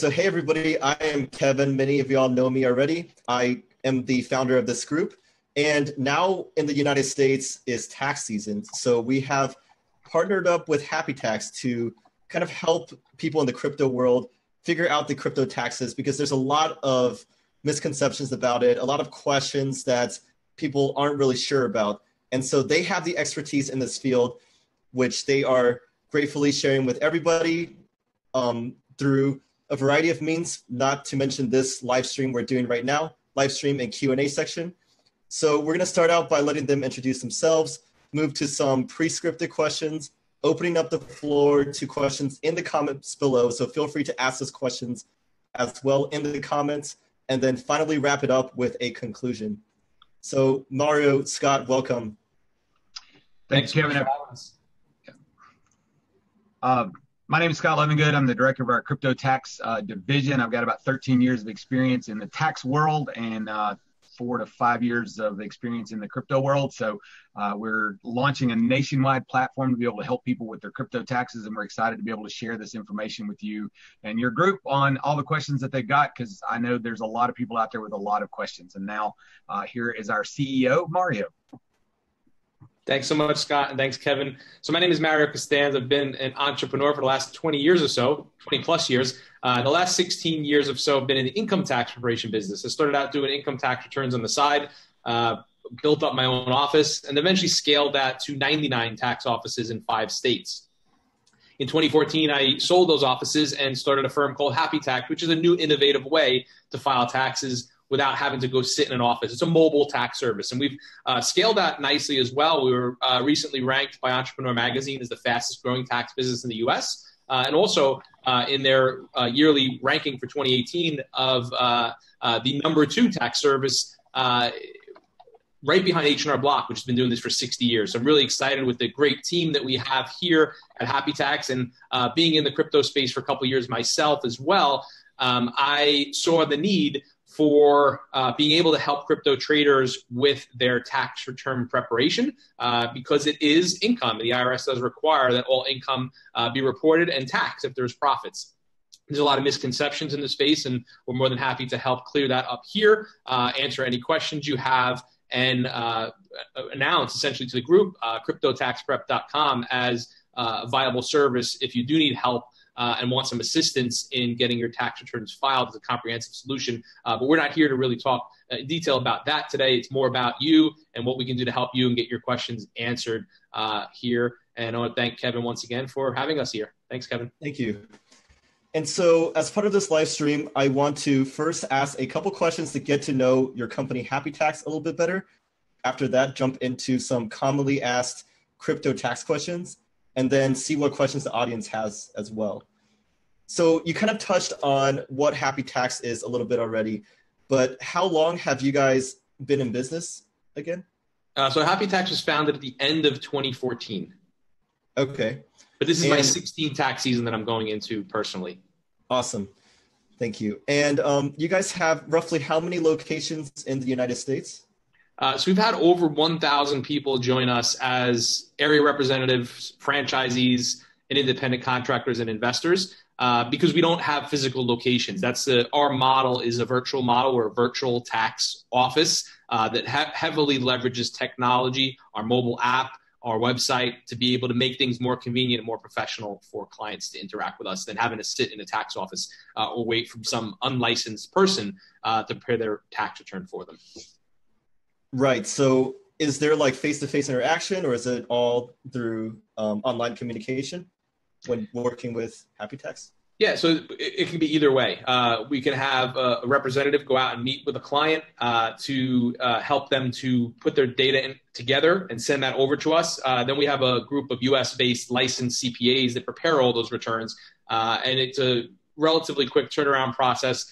So hey everybody, I am Kevin. Many of y'all know me already. I am the founder of this group. And now in the United States is tax season. So we have partnered up with Happy Tax to kind of help people in the crypto world figure out the crypto taxes, because there's a lot of misconceptions about it, a lot of questions that people aren't really sure about. And so they have the expertise in this field, which they are gratefully sharing with everybody through a variety of means, not to mention this live stream we're doing right now, live stream and Q&A section. So we're gonna start out by letting them introduce themselves, move to some pre-scripted questions, opening up the floor to questions in the comments below. So feel free to ask those questions as well in the comments, and then finally wrap it up with a conclusion. So Mario, Scott, welcome. Thanks, Kevin. My name is Scott Levingood. I'm the director of our crypto tax division. I've got about 13 years of experience in the tax world and 4 to 5 years of experience in the crypto world. So we're launching a nationwide platform to be able to help people with their crypto taxes, and we're excited to be able to share this information with you and your group on all the questions that they got, because I know there's a lot of people out there with a lot of questions. And now here is our CEO, Mario. Thanks so much, Scott, and thanks, Kevin. So my name is Mario Costanz. I've been an entrepreneur for the last 20 years or so, 20 plus years. The last 16 years or so, I've been in the income tax preparation business. I started out doing income tax returns on the side, built up my own office, and eventually scaled that to 99 tax offices in 5 states. In 2014, I sold those offices and started a firm called Happy Tax, which is a new innovative way to file taxes without having to go sit in an office. It's a mobile tax service, and we've scaled that nicely as well. We were recently ranked by Entrepreneur Magazine as the fastest growing tax business in the US, and also in their yearly ranking for 2018 of the #2 tax service, right behind H&R Block, which has been doing this for 60 years. So I'm really excited with the great team that we have here at Happy Tax, and being in the crypto space for a couple of years myself as well, I saw the need for being able to help crypto traders with their tax return preparation, because it is income. The IRS does require that all income be reported and taxed if there's profits. There's a lot of misconceptions in the space, and we're more than happy to help clear that up here, answer any questions you have, and announce essentially to the group cryptotaxprep.com as a viable service if you do need help and want some assistance in getting your tax returns filed as a comprehensive solution. But we're not here to really talk in detail about that today. It's more about you and what we can do to help you and get your questions answered here. And I want to thank Kevin once again for having us here. Thanks, Kevin. Thank you. And so as part of this live stream, I want to first ask a couple questions to get to know your company, Happy Tax, a little bit better. After that, jump into some commonly asked crypto tax questions, and then see what questions the audience has as well. So you kind of touched on what Happy Tax is a little bit already, but how long have you guys been in business again? So Happy Tax was founded at the end of 2014. Okay. But this is my 16th tax season that I'm going into personally. Awesome. Thank you. And you guys have roughly how many locations in the United States? So we've had over 1,000 people join us as area representatives, franchisees, and independent contractors and investors, because we don't have physical locations. Our model is a virtual model. We're a virtual tax office that heavily leverages technology, our mobile app, our website, to be able to make things more convenient and more professional for clients to interact with us than having to sit in a tax office or wait for some unlicensed person to prepare their tax return for them. Right. So is there like face-to-face interaction, or is it all through online communication when working with Happy Tax? Yeah, so it can be either way. We can have a representative go out and meet with a client to help them to put their data in together and send that over to us. Then we have a group of US-based licensed CPAs that prepare all those returns. And it's a relatively quick turnaround process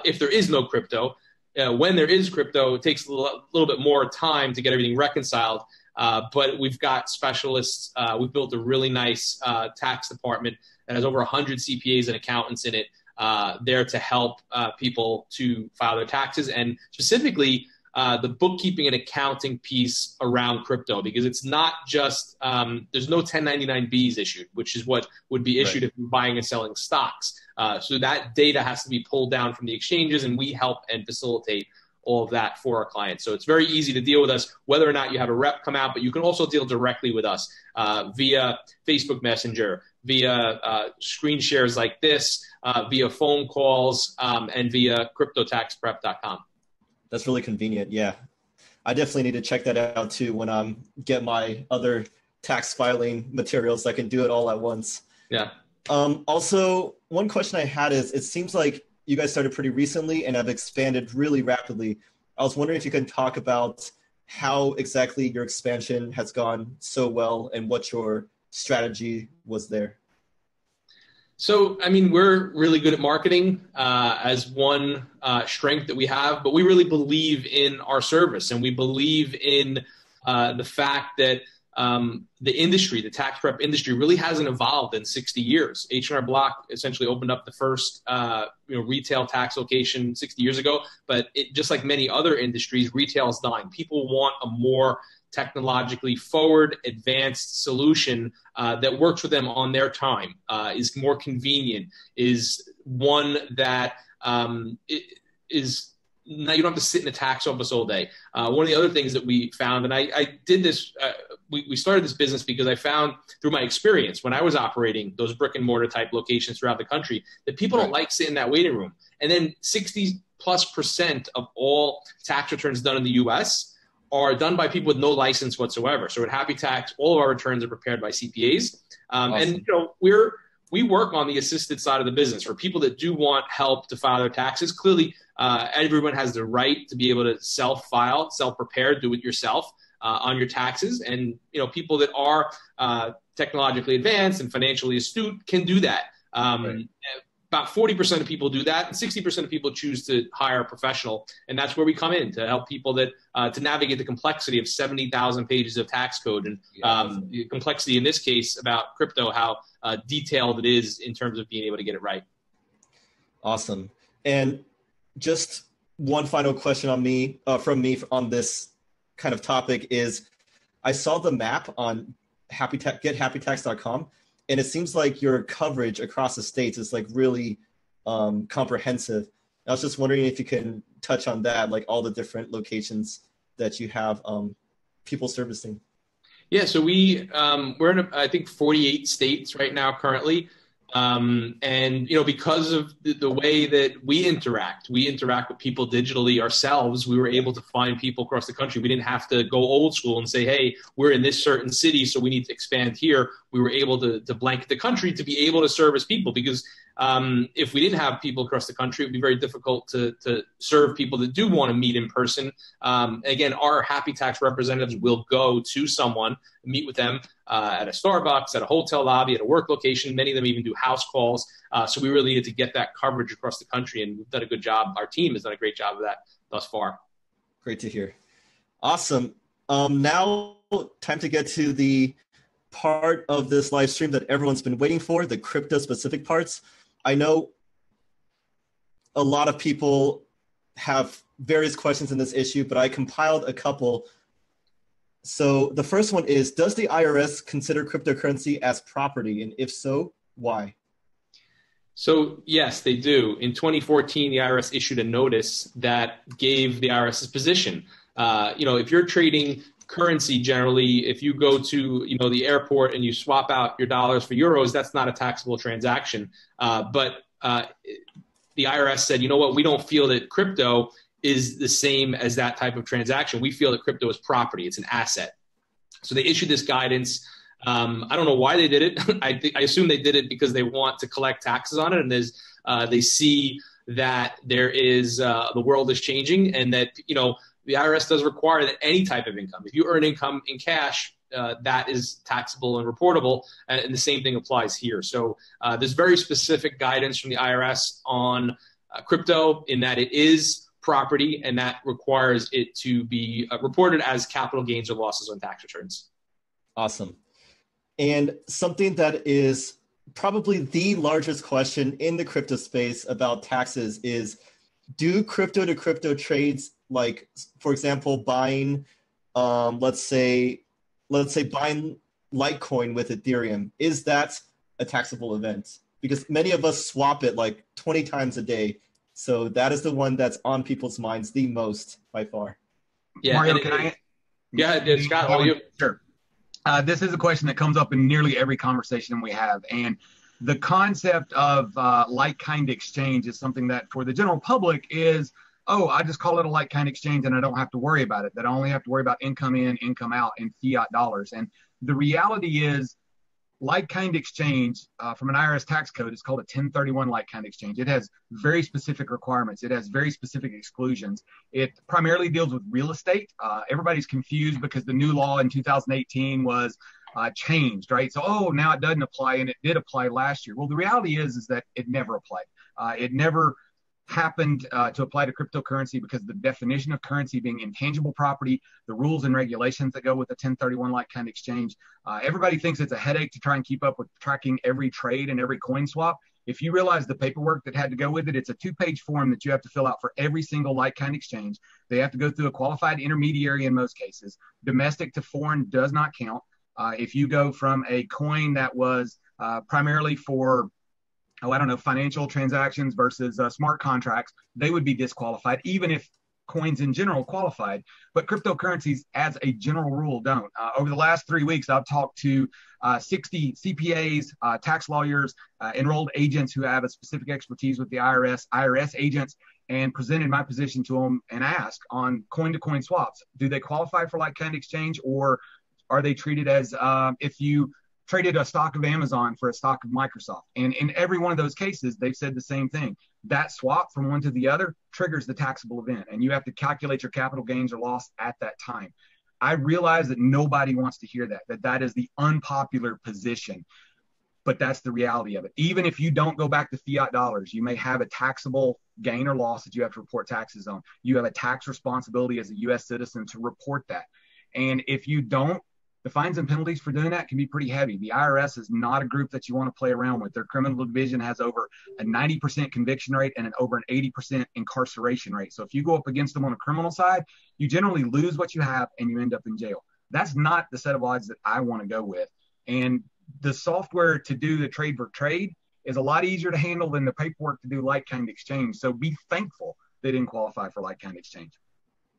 if there is no crypto. When there is crypto, it takes a little bit more time to get everything reconciled. But we've got specialists. We've built a really nice tax department that has over 100 CPAs and accountants in it there to help people to file their taxes. And specifically, the bookkeeping and accounting piece around crypto, because it's not just, there's no 1099Bs issued, which is what would be issued if you're buying and selling stocks. So that data has to be pulled down from the exchanges, and we help and facilitate all of that for our clients. So it's very easy to deal with us, whether or not you have a rep come out, but you can also deal directly with us via Facebook Messenger, via screen shares like this, via phone calls, and via cryptotaxprep.com. That's really convenient. Yeah. I definitely need to check that out too when I get my other tax filing materials. I can do it all at once. Yeah. Also, one question I had is, it seems like you guys started pretty recently and have expanded really rapidly. I was wondering if you can talk about how exactly your expansion has gone so well and what your strategy was there. So, I mean, we're really good at marketing as one strength that we have, but we really believe in our service, and we believe in the fact that the industry, the tax prep industry, really hasn't evolved in 60 years. H&R Block essentially opened up the first retail tax location 60 years ago, but just like many other industries, retail is dying. People want a more technologically forward, advanced solution that works with them on their time, is more convenient, is one that is now you don't have to sit in a tax office all day. One of the other things that we found, and I did this, we started this business because I found through my experience when I was operating those brick and mortar type locations throughout the country that people don't like sitting in that waiting room. And then 60+% of all tax returns done in the US are done by people with no license whatsoever. So at Happy Tax, all of our returns are prepared by CPAs. Awesome. And we work on the assisted side of the business for people that do want help to file their taxes. Clearly, everyone has the right to be able to self-file, self-prepare, do it yourself on your taxes. And people that are technologically advanced and financially astute can do that. About 40% of people do that, and 60% of people choose to hire a professional. And that's where we come in to help people that to navigate the complexity of 70,000 pages of tax code, and the complexity in this case about crypto, how detailed it is in terms of being able to get it right. Awesome. And just one final question from me on this kind of topic is, I saw the map on gethappytax.com. And it seems like your coverage across the states is like really comprehensive. I was just wondering if you can touch on that, like all the different locations that you have people servicing. Yeah, so we're in, I think, 48 states right now currently. And, because of the way that we interact with people digitally ourselves, we were able to find people across the country. We didn't have to go old school and say, hey, we're in this certain city, so we need to expand here. We were able to blanket the country to be able to service people, because if we didn't have people across the country, it would be very difficult to serve people that do want to meet in person. Again, our Happy Tax representatives will go to someone, meet with them at a Starbucks, at a hotel lobby, at a work location. Many of them even do house calls. So we really needed to get that coverage across the country, and we've done a good job. Our team has done a great job of that thus far. Great to hear. Awesome. Now time to get to the part of this live stream that everyone's been waiting for, the crypto specific parts. I know a lot of people have various questions in this issue, but I compiled a couple. So the first one is, does the IRS consider cryptocurrency as property? And if so, why? So yes, they do. In 2014, the IRS issued a notice that gave the IRS's position. If you're trading currency, generally, if you go to the airport and you swap out your dollars for euros, that's not a taxable transaction. But the IRS said, we don't feel that crypto is the same as that type of transaction. We feel that crypto is property. It's an asset. So they issued this guidance. I don't know why they did it. I assume they did it because they want to collect taxes on it, and they see that there is the world is changing, and that the IRS does require that any type of income, if you earn income in cash, that is taxable and reportable, and the same thing applies here. So there's very specific guidance from the IRS on crypto, in that it is property, and that requires it to be reported as capital gains or losses on tax returns. Awesome. And something that is probably the largest question in the crypto space about taxes is, do crypto to crypto trades, like for example, buying, let's say buying Litecoin with Ethereum, is that a taxable event? Because many of us swap it like 20 times a day. So that is the one that's on people's minds the most by far. Yeah, Mario, can I? Yeah, Scott, all you. Sure. This is a question that comes up in nearly every conversation we have. And the concept of like-kind exchange is something that for the general public is, oh, I just call it a like-kind exchange and I don't have to worry about it. That I only have to worry about income in, income out in fiat dollars. And the reality is, like-kind exchange from an IRS tax code is called a 1031 like-kind exchange. It has very specific requirements. It has very specific exclusions. It primarily deals with real estate. Everybody's confused because the new law in 2018 was changed, right? So, oh, now it doesn't apply, and it did apply last year. Well, the reality is that it never applied. It never happened to apply to cryptocurrency because the definition of currency being intangible property, the rules and regulations that go with the 1031 like-kind exchange, everybody thinks it's a headache to try and keep up with tracking every trade and every coin swap. If you realize the paperwork that had to go with it, it's a 2-page form that you have to fill out for every single like-kind exchange. They have to go through a qualified intermediary in most cases. Domestic to foreign does not count. If you go from a coin that was primarily for financial transactions versus smart contracts, they would be disqualified, even if coins in general qualified. But cryptocurrencies, as a general rule, don't. Over the last 3 weeks, I've talked to 60 CPAs, tax lawyers, enrolled agents who have a specific expertise with the IRS agents, and presented my position to them and asked on coin-to-coin swaps, do they qualify for like-kind exchange, or are they treated as if you traded a stock of Amazon for a stock of Microsoft? And in every one of those cases, they've said the same thing. That swap from one to the other triggers the taxable event, and you have to calculate your capital gains or loss at that time. I realize that nobody wants to hear that is the unpopular position, but that's the reality of it. Even if you don't go back to fiat dollars, you may have a taxable gain or loss that you have to report taxes on. You have a tax responsibility as a U.S. citizen to report that. And if you don't, the fines and penalties for doing that can be pretty heavy. The IRS is not a group that you want to play around with. Their criminal division has over a 90% conviction rate and over an 80% incarceration rate. So if you go up against them on a criminal side, you generally lose what you have and you end up in jail. That's not the set of odds that I want to go with. And the software to do the trade for trade is a lot easier to handle than the paperwork to do like-kind exchange. So be thankful they didn't qualify for like-kind exchange.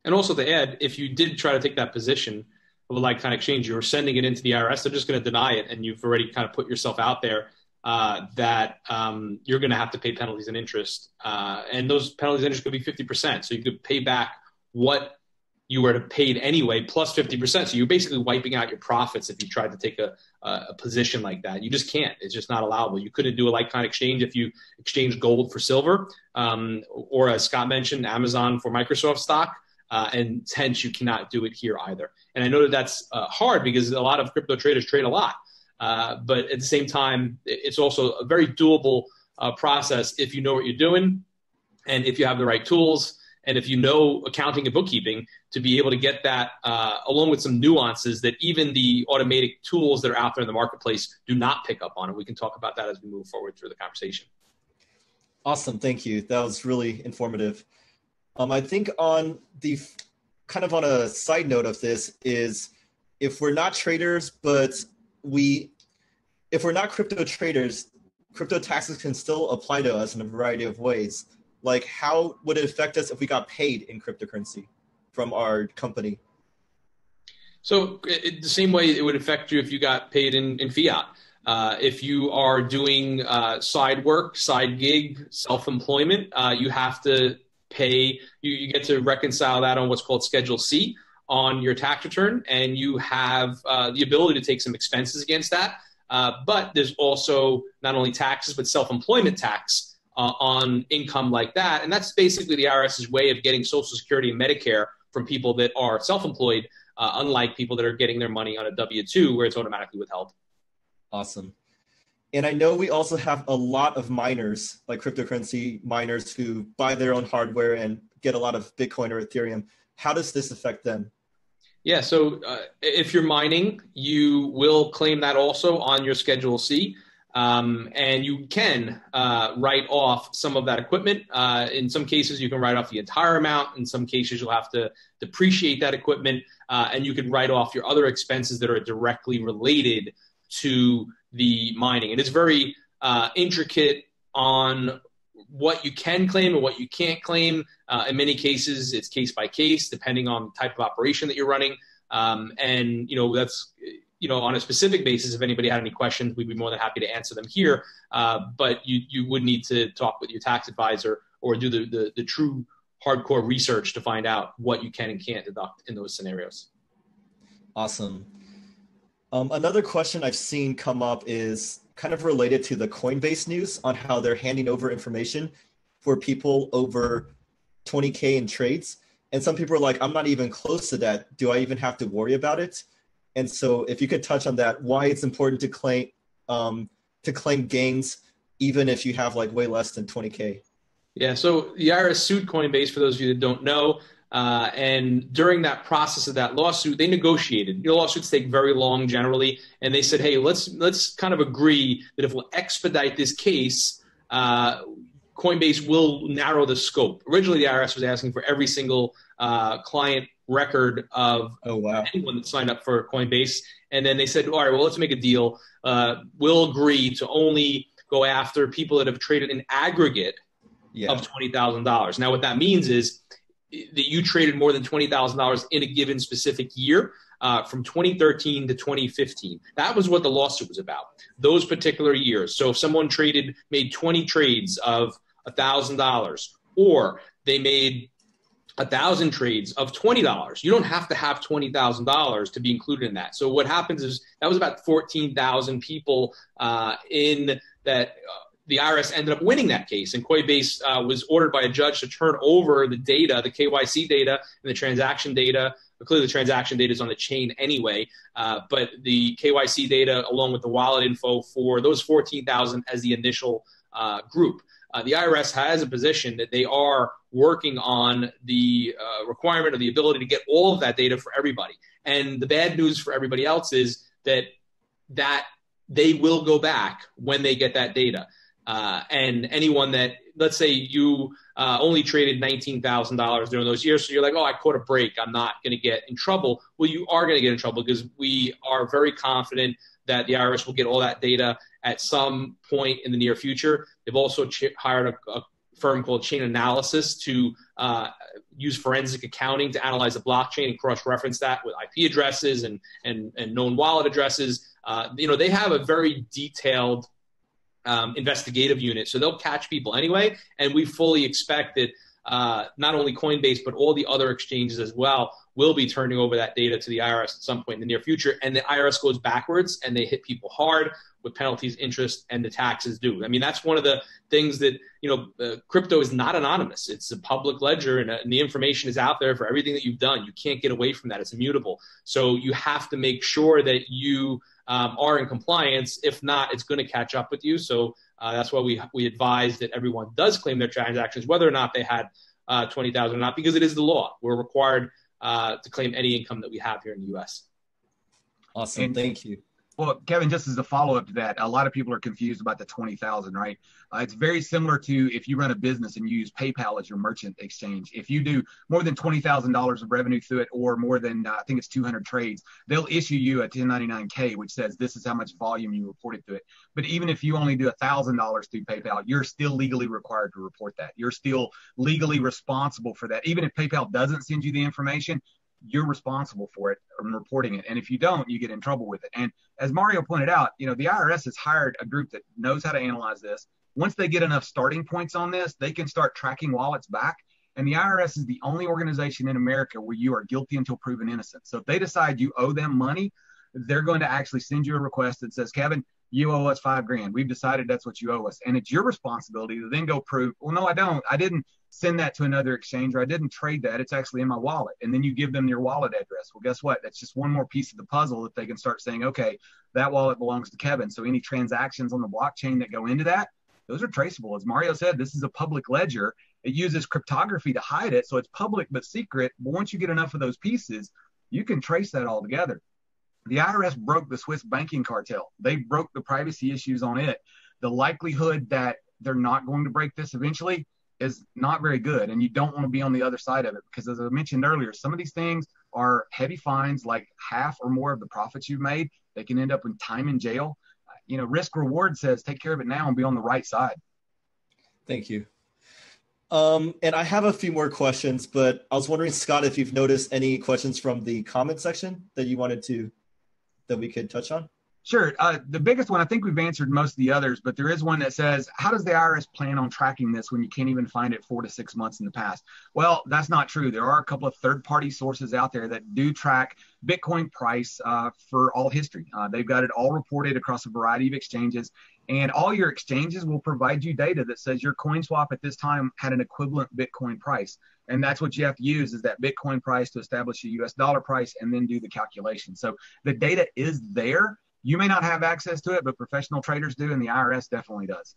And also to add, if you did try to take that position of a like-kind exchange, you're sending it into the IRS, they're just going to deny it, and you've already kind of put yourself out there that you're going to have to pay penalties and interest, and those penalties and interest could be 50%. So you could pay back what you were to paid anyway plus 50%. So you're basically wiping out your profits if you tried to take a position like that. You just can't. It's just not allowable. You couldn't do a like-kind exchange if you exchange gold for silver, or as Scott mentioned, Amazon for Microsoft stock. And hence you cannot do it here either. And I know that that's hard because a lot of crypto traders trade a lot. But at the same time, it's also a very doable process if you know what you're doing and if you have the right tools and if you know accounting and bookkeeping to be able to get that along with some nuances that even the automated tools that are out there in the marketplace do not pick up on. And we can talk about that as we move forward through the conversation. Awesome. Thank you. That was really informative. I think on the kind of on a side note of this is if we're not traders, if we're not crypto traders, crypto taxes can still apply to us in a variety of ways. Like how would it affect us if we got paid in cryptocurrency from our company? So the same way it would affect you if you got paid in fiat. If you are doing side work, side gig, self-employment, you have to pay, you get to reconcile that on what's called Schedule C on your tax return, and you have the ability to take some expenses against that. But there's also not only taxes, but self-employment tax on income like that. And that's basically the IRS's way of getting Social Security and Medicare from people that are self-employed, unlike people that are getting their money on a W-2 where it's automatically withheld. Awesome. And I know we also have a lot of miners, like cryptocurrency miners, who buy their own hardware and get a lot of Bitcoin or Ethereum. How does this affect them? Yeah, so if you're mining, you will claim that also on your Schedule C. And you can write off some of that equipment. In some cases, you can write off the entire amount. In some cases, you'll have to depreciate that equipment, and you can write off your other expenses that are directly related to the mining. And it's very intricate on what you can claim and what you can't claim. In many cases, it's case by case, depending on the type of operation that you're running. And, that's, on a specific basis, if anybody had any questions, we'd be more than happy to answer them here. But you would need to talk with your tax advisor or do the true hardcore research to find out what you can and can't deduct in those scenarios. Awesome. Another question I've seen come up is kind of related to the Coinbase news on how they're handing over information for people over 20K in trades. And some people are like, I'm not even close to that. Do I even have to worry about it? And so if you could touch on that, why it's important to claim gains, even if you have like way less than 20K. Yeah, so the IRS sued Coinbase, for those of you that don't know. And during that process of that lawsuit, they negotiated. Lawsuits take very long generally, and they said, "Hey, let's kind of agree that if we'll expedite this case, Coinbase will narrow the scope." Originally, the IRS was asking for every single client record of anyone that signed up for Coinbase, and then they said, "All right, well, let's make a deal. We'll agree to only go after people that have traded an aggregate of $20,000." Now, what that means is that you traded more than $20,000 in a given specific year, from 2013 to 2015. That was what the lawsuit was about, those particular years. So if someone made 20 trades of $1,000, or they made 1,000 trades of $20, you don't have to have $20,000 to be included in that. So what happens is that was about 14,000 people in that. The IRS ended up winning that case, and Coinbase was ordered by a judge to turn over the data, the KYC data and the transaction data. Clearly, the transaction data is on the chain anyway, but the KYC data along with the wallet info for those 14,000 as the initial group. The IRS has a position that they are working on the requirement of the ability to get all of that data for everybody. And the bad news for everybody else is that they will go back when they get that data. And anyone that, let's say you only traded $19,000 during those years, so you're like, oh, I caught a break, I'm not going to get in trouble. Well, you are going to get in trouble, because we are very confident that the IRS will get all that data at some point in the near future. They've also hired a firm called Chain Analysis to use forensic accounting to analyze the blockchain and cross-reference that with IP addresses and known wallet addresses. They have a very detailed investigative unit, so they'll catch people anyway, and we fully expect that not only Coinbase but all the other exchanges as well will be turning over that data to the IRS at some point in the near future. And the IRS goes backwards and they hit people hard with penalties, interest, and the taxes due. I mean, that's one of the things that, crypto is not anonymous. It's a public ledger, and the information is out there for everything that you've done. You can't get away from that. It's immutable. So you have to make sure that you are in compliance. If not, it's going to catch up with you. So that's why we advise that everyone does claim their transactions, whether or not they had 20,000 or not, because it is the law. We're required to claim any income that we have here in the U.S. Awesome. Thank you. Well, Kevin, just as a follow-up to that, a lot of people are confused about the 20,000, right? It's very similar to if you run a business and you use PayPal as your merchant exchange. If you do more than $20,000 of revenue through it, or more than, I think it's 200 trades, they'll issue you a 1099-K, which says this is how much volume you reported through it. But even if you only do $1,000 through PayPal, you're still legally required to report that. You're still legally responsible for that. Even if PayPal doesn't send you the information, you're responsible for it and reporting it. And if you don't, you get in trouble with it. And as Mario pointed out, the IRS has hired a group that knows how to analyze this. Once they get enough starting points on this, they can start tracking wallets back. And the IRS is the only organization in America where you are guilty until proven innocent. So if they decide you owe them money, they're going to actually send you a request that says, Kevin, you owe us $5,000. We've decided that's what you owe us. And it's your responsibility to then go prove, well, no, I don't. I didn't send that to another exchange, or I didn't trade that. It's actually in my wallet. And then you give them your wallet address. Well, guess what? That's just one more piece of the puzzle that they can start saying, okay, that wallet belongs to Kevin. So any transactions on the blockchain that go into that, those are traceable. As Mario said, this is a public ledger. It uses cryptography to hide it. So it's public but secret. But once you get enough of those pieces, you can trace that all together. The IRS broke the Swiss banking cartel. They broke the privacy issues on it. The likelihood that they're not going to break this eventually is not very good. And you don't want to be on the other side of it, because as I mentioned earlier, some of these things are heavy fines, like half or more of the profits you've made. They can end up in time in jail. Risk reward says take care of it now and be on the right side. Thank you. And I have a few more questions, but I was wondering, Scott, if you've noticed any questions from the comment section that you wanted that we could touch on? Sure. The biggest one, I think we've answered most of the others, but there is one that says, how does the IRS plan on tracking this when you can't even find it 4 to 6 months in the past? Well, that's not true. There are a couple of third-party sources out there that do track Bitcoin price for all history. They've got it all reported across a variety of exchanges, and all your exchanges will provide you data that says your coin swap at this time had an equivalent Bitcoin price. And that's what you have to use, is that Bitcoin price to establish a US dollar price and then do the calculation. So the data is there. You may not have access to it, but professional traders do, and the IRS definitely does.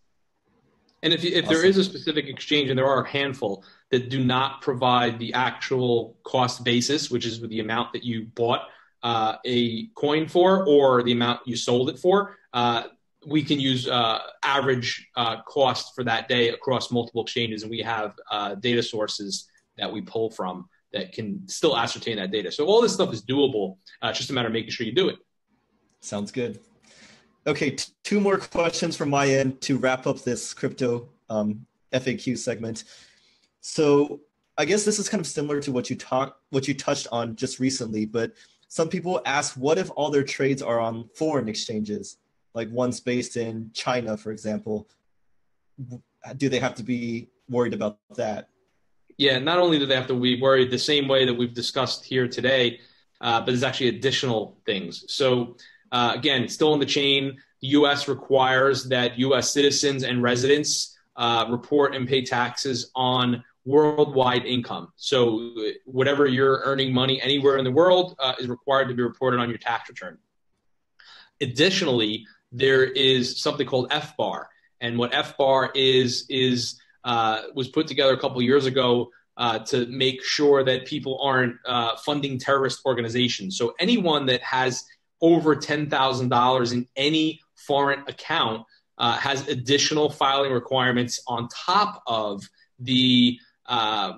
And if there is a specific exchange, and there are a handful that do not provide the actual cost basis, which is the amount that you bought a coin for or the amount you sold it for, we can use average cost for that day across multiple exchanges, and we have data sources that we pull from that can still ascertain that data. So all this stuff is doable. It's just a matter of making sure you do it. Sounds good. Okay, 2 more questions from my end to wrap up this crypto FAQ segment. So I guess this is kind of similar to what you touched on just recently, but some people ask, what if all their trades are on foreign exchanges, like one's based in China, for example? Do they have to be worried about that? Yeah, not only do they have to be worried the same way that we've discussed here today, but there's actually additional things. So again, still in the chain, the U.S. requires that U.S. citizens and residents report and pay taxes on worldwide income. So whatever you're earning money anywhere in the world is required to be reported on your tax return. Additionally, there is something called FBAR. And what FBAR is was put together a couple of years ago to make sure that people aren't funding terrorist organizations. So anyone that has over $10,000 in any foreign account has additional filing requirements on top of the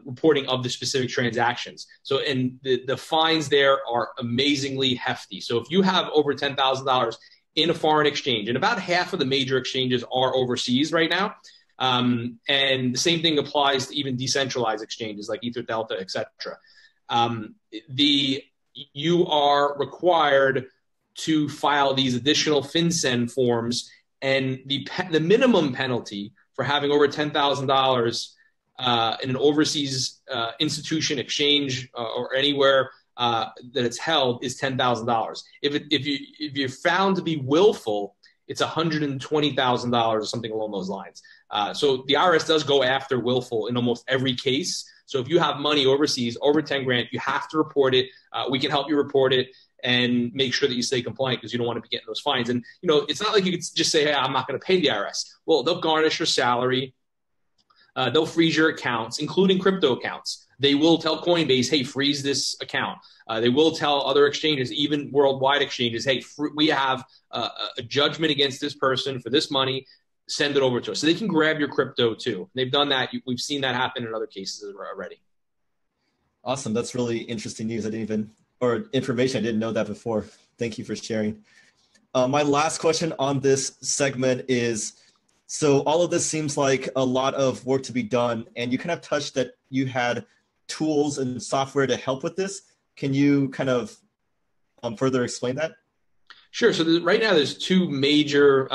reporting of the specific transactions. So, and the fines there are amazingly hefty. So if you have over $10,000 in a foreign exchange, and about half of the major exchanges are overseas right now, and the same thing applies to even decentralized exchanges like Ether Delta, et cetera. You are required to file these additional FinCEN forms, and the minimum penalty for having over $10,000 in an overseas institution, exchange, or anywhere that it's held is $10,000. If you're found to be willful, it's $120,000 or something along those lines. So the IRS does go after willful in almost every case. So if you have money overseas over 10 grand, you have to report it. We can help you report it and make sure that you stay compliant, because you don't want to be getting those fines. And it's not like you could just say, hey, I'm not going to pay the IRS. Well, they'll garnish your salary. They'll freeze your accounts, including crypto accounts. They will tell Coinbase, hey, freeze this account. They will tell other exchanges, even worldwide exchanges, hey, we have a judgment against this person for this money. Send it over to us. So they can grab your crypto too. They've done that. We've seen that happen in other cases already. Awesome. That's really interesting news. Or information. I didn't know that before. Thank you for sharing. My last question on this segment is, so all of this seems like a lot of work to be done, and you kind of touched that you had tools and software to help with this. Can you kind of further explain that? Sure. So right now there's 2 major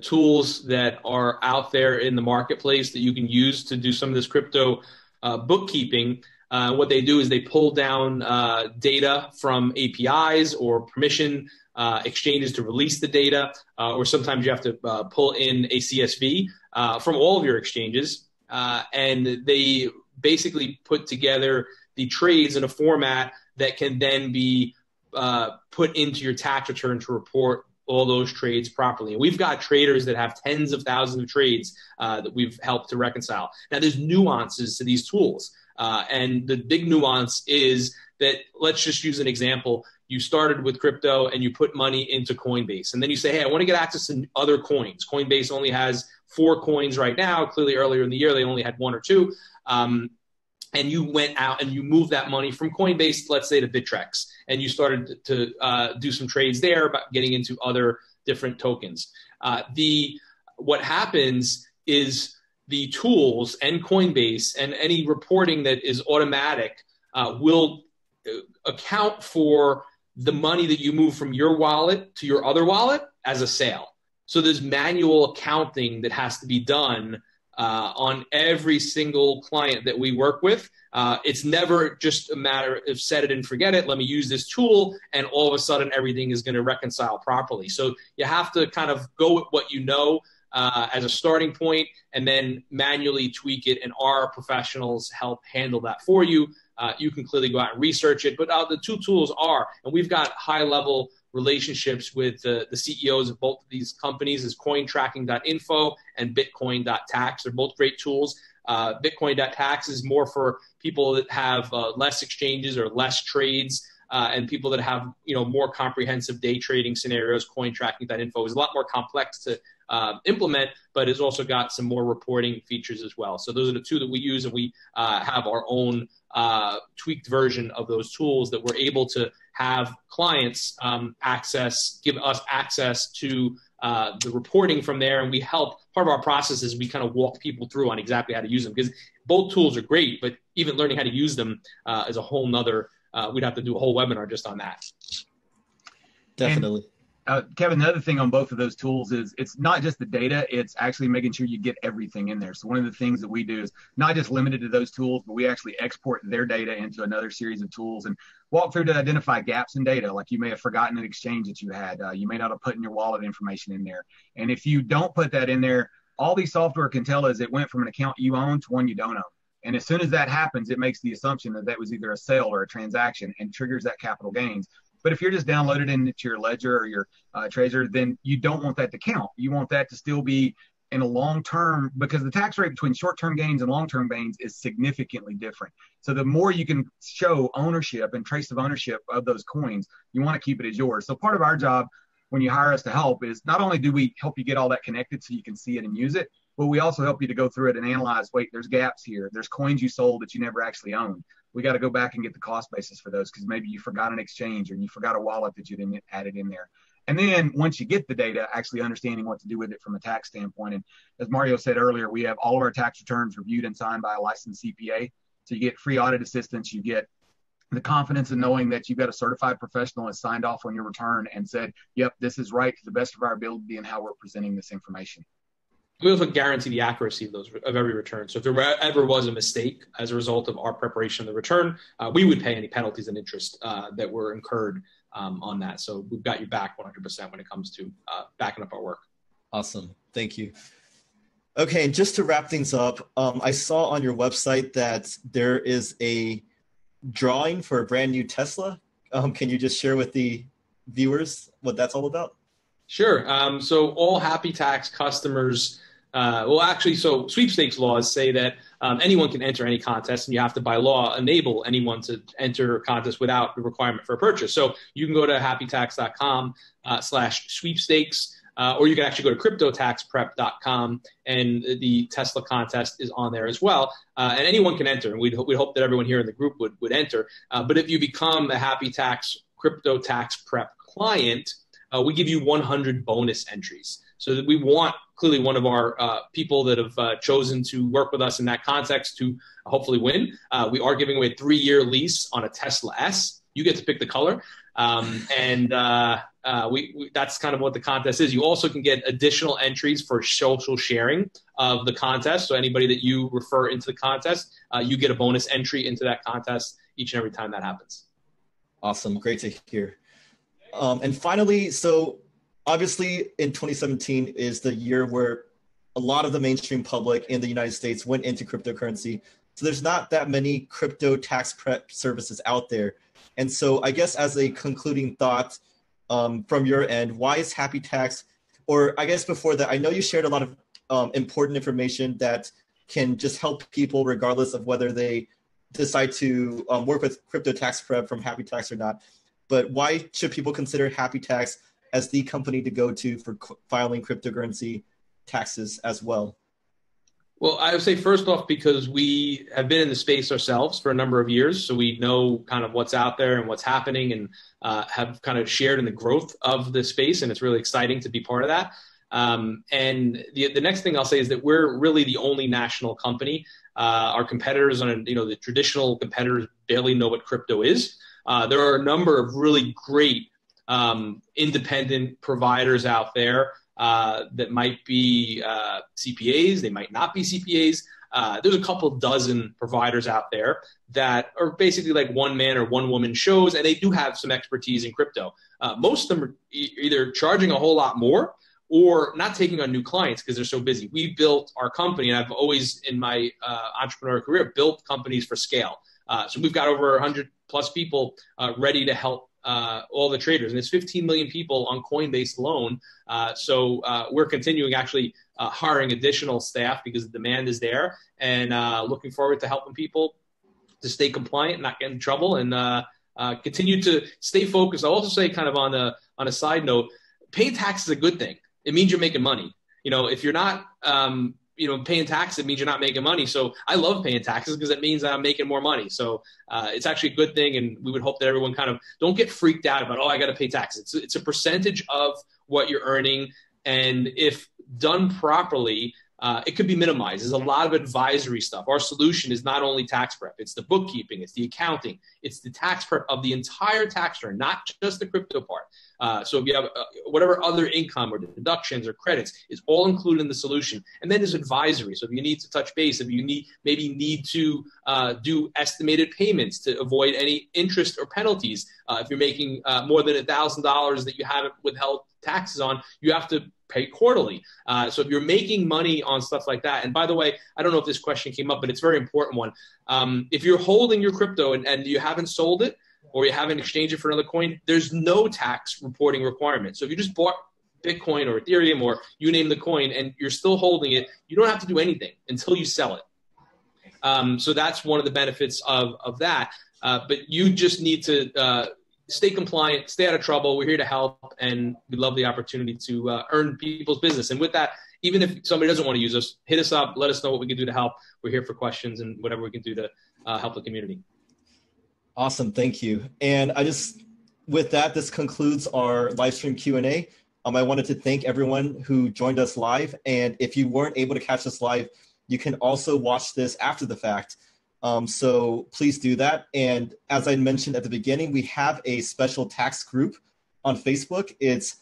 tools that are out there in the marketplace that you can use to do some of this crypto bookkeeping. What they do is they pull down data from APIs or permission exchanges to release the data, or sometimes you have to pull in a CSV from all of your exchanges, and they basically put together the trades in a format that can then be put into your tax return to report all those trades properly. And we've got traders that have tens of thousands of trades that we've helped to reconcile. Now, there's nuances to these tools. And the big nuance is that, let's just use an example. you started with crypto and you put money into Coinbase. And then you say, hey, I want to get access to other coins. Coinbase only has 4 coins right now. Clearly earlier in the year, they only had 1 or 2. And you went out and you moved that money from Coinbase, let's say, to Bittrex, and you started to do some trades there about getting into other different tokens. What happens is the tools and Coinbase and any reporting that is automatic will account for the money that you move from your wallet to your other wallet as a sale. So there's manual accounting that has to be done on every single client that we work with. It's never just a matter of set it and forget it. Let me use this tool, and all of a sudden everything is going to reconcile properly. So you have to kind of go with what you know as a starting point, and then manually tweak it. And our professionals help handle that for you. You can clearly go out and research it, but the 2 tools are, and we've got high-level relationships with the CEOs of both of these companies, is cointracking.info and bitcoin.tax. They're both great tools. Bitcoin.tax is more for people that have less exchanges or less trades, and people that have more comprehensive day trading scenarios. Cointracking.info is a lot more complex to implement, but it's also got some more reporting features as well. So those are the 2 that we use, and we have our own tweaked version of those tools that we're able to have clients give us access to the reporting from there. And we help, part of our process is we kind of walk people through on exactly how to use them, because both tools are great, but even learning how to use them is a whole nother, we'd have to do a whole webinar just on that. Definitely. Kevin, the other thing on both of those tools is it's not just the data, it's actually making sure you get everything in there. So one of the things that we do is not just limited to those tools, but we actually export their data into another series of tools and walk through to identify gaps in data. Like you may have forgotten an exchange that you had. You may not have put in your wallet information in there. And if you don't put that in there, all these software can tell is it went from an account you own to one you don't own. And as soon as that happens, it makes the assumption that that was either a sale or a transaction and triggers that capital gains. But if you're just downloaded into your ledger or your Trezor, then you don't want that to count. You want that to still be in a long-term, because the tax rate between short-term gains and long-term gains is significantly different. So the more you can show ownership and trace of ownership of those coins, you want to keep it as yours. So part of our job when you hire us to help is not only do we help you get all that connected so you can see it and use it, but we also help you to go through it and analyze, wait, there's gaps here. There's coins you sold that you never actually owned. We got to go back and get the cost basis for those because maybe you forgot an exchange or you forgot a wallet that you didn't add it in there. And then once you get the data, actually understanding what to do with it from a tax standpoint. And as Mario said earlier, we have all of our tax returns reviewed and signed by a licensed CPA. So you get free audit assistance. You get the confidence in knowing that you've got a certified professional has signed off on your return and said, yep, this is right to the best of our ability and how we're presenting this information. We also guarantee the accuracy of every return. So if there ever was a mistake as a result of our preparation of the return, we would pay any penalties and interest that were incurred on that. So we've got you back 100% when it comes to backing up our work. Awesome. Thank you. Okay, and just to wrap things up, I saw on your website that there is a drawing for a brand new Tesla. Can you just share with the viewers what that's all about? Sure. So all Happy Tax customers, so sweepstakes laws say that anyone can enter any contest, and you have to, by law, enable anyone to enter a contest without the requirement for a purchase. So you can go to happytax.com/sweepstakes, or you can actually go to cryptotaxprep.com, and the Tesla contest is on there as well. And anyone can enter, and we'd hope that everyone here in the group would enter. But if you become a Happy Tax Crypto Tax Prep client, we give you 100 bonus entries. So that we want clearly one of our people that have chosen to work with us in that context to hopefully win. We are giving away a 3-year lease on a Tesla S. You get to pick the color. And that's kind of what the contest is. You also can get additional entries for social sharing of the contest. So anybody that you refer into the contest, you get a bonus entry into that contest each and every time that happens. Awesome. Great to hear. And finally, so obviously in 2017 is the year where a lot of the mainstream public in the United States went into cryptocurrency. So there's not that many crypto tax prep services out there. And so I guess as a concluding thought from your end, why is Happy Tax, or I guess before that, I know you shared a lot of important information that can just help people regardless of whether they decide to work with crypto tax prep from Happy Tax or not. but why should people consider Happy Tax as the company to go to for filing cryptocurrency taxes as well? Well, I would say first off, because we have been in the space ourselves for a number of years, so we know kind of what's out there and what's happening, and have kind of shared in the growth of the space, and it's really exciting to be part of that. And the next thing I'll say is that we're really the only national company. Our competitors, the traditional competitors, barely know what crypto is. There are a number of really great independent providers out there that might be CPAs, they might not be CPAs. There's a couple dozen providers out there that are basically like one man or one woman shows, and they do have some expertise in crypto. Most of them are either charging a whole lot more or not taking on new clients because they're so busy. We built our company, and I've always in my entrepreneurial career built companies for scale. So we've got over 100 plus people ready to help all the traders, and it's 15 million people on Coinbase alone. So we're continuing actually hiring additional staff because the demand is there, and looking forward to helping people to stay compliant, not get in trouble, and continue to stay focused. I'll also say, kind of on a side note, paying tax is a good thing. It means you're making money. If you're not paying taxes, it means you're not making money. So I love paying taxes because it means that I'm making more money. So it's actually a good thing, and we would hope that everyone kind of don't get freaked out about, I got to pay taxes. It's a percentage of what you're earning, and if done properly, it could be minimized. There's a lot of advisory stuff. Our solution is not only tax prep, it's the bookkeeping, it's the accounting, it's the tax prep of the entire tax return, not just the crypto part. So if you have whatever other income or deductions or credits is all included in the solution. And then there's advisory. So if you need to touch base, if you maybe need to do estimated payments to avoid any interest or penalties, if you're making more than $1,000 that you haven't withheld taxes on, you have to pay quarterly. So if you're making money on stuff like that, and by the way, I don't know if this question came up, but it's a very important one. If you're holding your crypto and you haven't sold it, or you haven't exchanged it for another coin, there's no tax reporting requirement. So if you just bought Bitcoin or Ethereum or you name the coin and you're still holding it, you don't have to do anything until you sell it. So that's one of the benefits of that. But you just need to stay compliant, stay out of trouble. We're here to help, and we love the opportunity to earn people's business. And with that, even if somebody doesn't want to use us, hit us up, let us know what we can do to help. We're here for questions and whatever we can do to help the community. Awesome, thank you. And with that, this concludes our live stream Q&A. I wanted to thank everyone who joined us live. And if you weren't able to catch us live, you can also watch this after the fact. So please do that. And as I mentioned at the beginning, we have a special tax group on Facebook. It's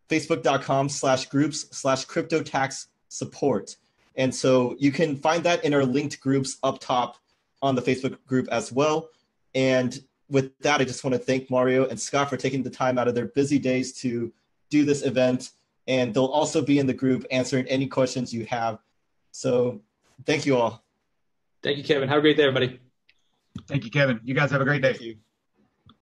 facebook.com/groups/crypto tax support. And so you can find that in our linked groups up top on the Facebook group as well. And with that, I just want to thank Mario and Scott for taking the time out of their busy days to do this event. And they'll also be in the group answering any questions you have. So thank you all. Thank you, Kevin. Have a great day, everybody. Thank you, Kevin. You guys have a great day. Thank you.